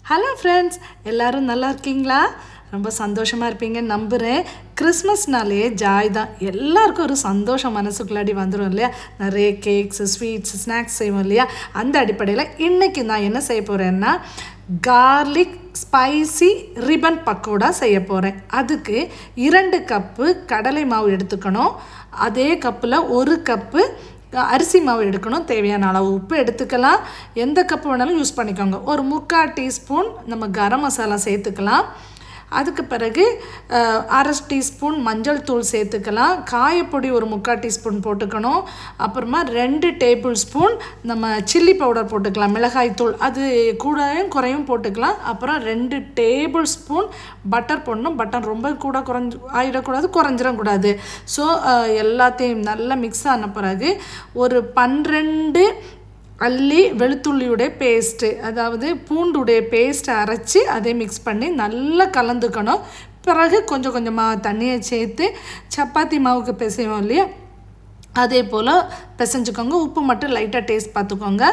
Hello friends, எல்லோரும் நல்லா இருக்கீங்களா? ரொம்ப சந்தோஷமாக இருப்பீங்கன்னு நம்புகிறேன். கிறிஸ்மஸ்னாலே ஜாய் தான். எல்லாருக்கும் ஒரு சந்தோஷம் மனசுக்குள்ளாடி வந்துடும் இல்லையா? நிறைய கேக்ஸ், ஸ்வீட்ஸ், ஸ்நாக்ஸ் செய்வோம் இல்லையா? அந்த அடிப்படையில் இன்றைக்கி நான் என்ன செய்ய போகிறேன்னா, கார்லிக் ஸ்பைசி ரிப்பன் பக்கோடா செய்ய போகிறேன். அதுக்கு 2 கப்பு கடலை மாவு எடுத்துக்கணும். அதே கப்பில் 1 கப்பு அரிசி மாவு எடுக்கணும். தேவையான அளவு உப்பு எடுத்துக்கலாம். எந்த கப்பு வேணாலும் யூஸ் பண்ணிக்கோங்க. ஒரு 3/4 டீஸ்பூன் நம்ம கரம் மசாலா சேர்த்துக்கலாம். அதுக்கு பிறகு 1/2 டீஸ்பூன் மஞ்சள் தூள் சேர்த்துக்கலாம். காயப்பொடி ஒரு 3/4 டீஸ்பூன் போட்டுக்கணும். அப்புறமா 2 டேபிள் ஸ்பூன் நம்ம சில்லி பவுடர் போட்டுக்கலாம், மிளகாய் தூள். அது கூடயும் குறையும் போட்டுக்கலாம். அப்புறம் 2 டேபிள் ஸ்பூன் பட்டர் போடணும். பட்டர் ரொம்ப கூட ஆகிடக்கூடாது, குறைஞ்சிடக்கூடாது. ஸோ எல்லாத்தையும் நல்லா மிக்ஸ் ஆன பிறகு ஒரு 12 அள்ளி வெளுத்துள்ளியுடைய பேஸ்ட்டு, அதாவது பூண்டுடைய பேஸ்ட்டை அரைச்சி அதை மிக்ஸ் பண்ணி நல்லா கலந்துக்கணும். பிறகு கொஞ்சம் கொஞ்சமாக தண்ணியை சேர்த்து சப்பாத்தி மாவுக்கு பிசைவோம் இல்லையா, அதே போல் பிசைஞ்சுக்கோங்க. உப்பு மட்டும் லைட்டாக டேஸ்ட் பார்த்துக்கோங்க.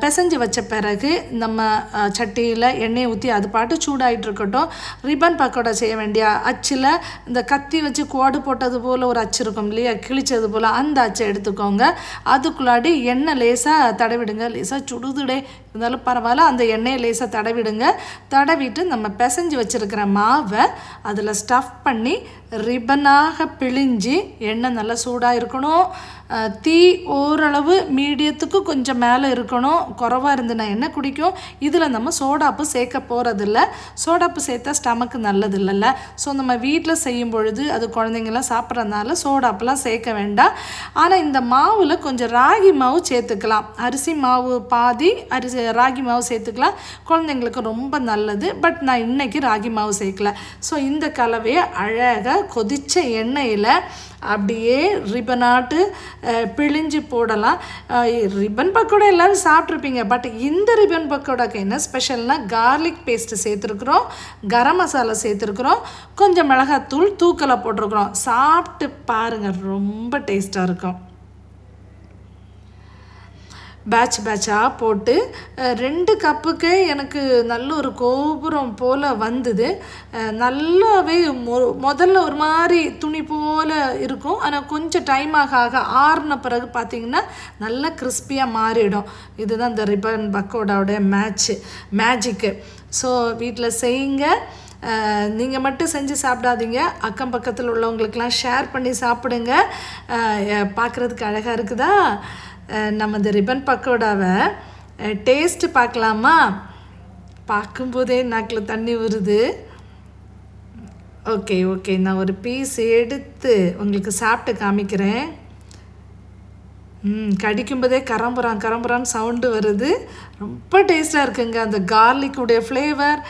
பிசைஞ்சு வச்ச பிறகு நம்ம சட்டியில் எண்ணெயை ஊற்றி அது பாட்டு சூடாகிட்டு இருக்கட்டும். ரிப்பன் பக்கோடா செய்ய வேண்டிய அச்சில் இந்த கத்தி வச்சு கோடு போட்டது போல் ஒரு அச்சு இருக்கும் இல்லையா, கிழிச்சது போல், அந்த அச்சை எடுத்துக்கோங்க. அதுக்குள்ளாடி எண்ணெய் லேசாக தடவிடுங்க. லேசாக சுடுதுடே இருந்தாலும் பரவாயில்ல, அந்த எண்ணெயை லேசாக தடவிடுங்க. தடவிட்டு நம்ம பிசைஞ்சு வச்சுருக்கிற மாவை அதில் ஸ்டஃப் பண்ணி ரிப்பனாக பிழிஞ்சு, எண்ணெய் நல்லா சூடாக இருக்கணும். தீ ஓரளவு மீடியத்துக்கு கொஞ்சம் மேலே இருக்கணும். குறைவாக இருந்துன்னா எண்ணெய் குடிக்கும். இதில் நம்ம சோடாப்பு சேர்க்க போகிறதில்ல. சோடாப்பு சேர்த்தா ஸ்டமக்கு நல்லது இல்லைல்ல. ஸோ நம்ம வீட்டில் செய்யும் பொழுது அது குழந்தைங்களாம் சாப்பிட்றதுனால சோடாப்புலாம் சேர்க்க வேண்டாம். ஆனால் இந்த மாவில் கொஞ்சம் ராகி மாவு சேர்த்துக்கலாம். அரிசி மாவு பாதி, ராகி மாவு சேர்த்துக்கலாம். குழந்தைங்களுக்கு ரொம்ப நல்லது. பட் நான் இன்றைக்கி ராகி மாவு சேர்க்கல. ஸோ இந்த கலவையை அழகாக கொதித்த எண்ணெயில் அப்படியே ரிப்பனாட்டு பிழிஞ்சு போடலாம். ரிப்பன் பக்கோடா எல்லோரும் சாப்பிட்ருப்பீங்க. பட் இந்த ரிப்பன் பக்கோடாக்கு என்ன ஸ்பெஷல்னால், கார்லிக் பேஸ்ட்டு சேர்த்துருக்குறோம், கரம் மசாலா சேர்த்துருக்குறோம், கொஞ்சம் மிளகாத்தூள் தூக்கலை போட்டிருக்குறோம். சாப்பிட்டு பாருங்கள், ரொம்ப டேஸ்ட்டாக இருக்கும். பேட்சாக போட்டு 2 கப்புக்கு எனக்கு நல்ல ஒரு கோபுரம் போல் வந்தது. நல்லாவே முதல்ல ஒரு மாதிரி துணி போல் இருக்கும். ஆனால் கொஞ்சம் டைம் ஆக ஆறின பிறகு பார்த்திங்கன்னா நல்லா கிறிஸ்பியாக மாறிடும். இதுதான் இந்த ரிப்பன் பக்கோடாவோடைய மேஜிக்கு. ஸோ வீட்டில் செய்யுங்க. நீங்கள் மட்டும் செஞ்சு சாப்பிடாதீங்க, அக்கம் பக்கத்தில் உள்ளவங்களுக்கெல்லாம் ஷேர் பண்ணி சாப்பிடுங்க. பார்க்குறதுக்கு அழகாக இருக்குதா? நம்ம இந்த ரிப்பன் பக்கோடாவை டேஸ்ட்டு பார்க்கலாமா? பார்க்கும்போதே நாக்கில் தண்ணி வருது. ஓகே, நான் ஒரு பீஸ் எடுத்து உங்களுக்கு சாப்பிட்டு காமிக்கிறேன். கடிக்கும்போதே கரம்புறான்னு சவுண்டு வருது. ரொம்ப டேஸ்ட்டாக இருக்குங்க. அந்த கார்லிக்குடைய ஃப்ளேவர்,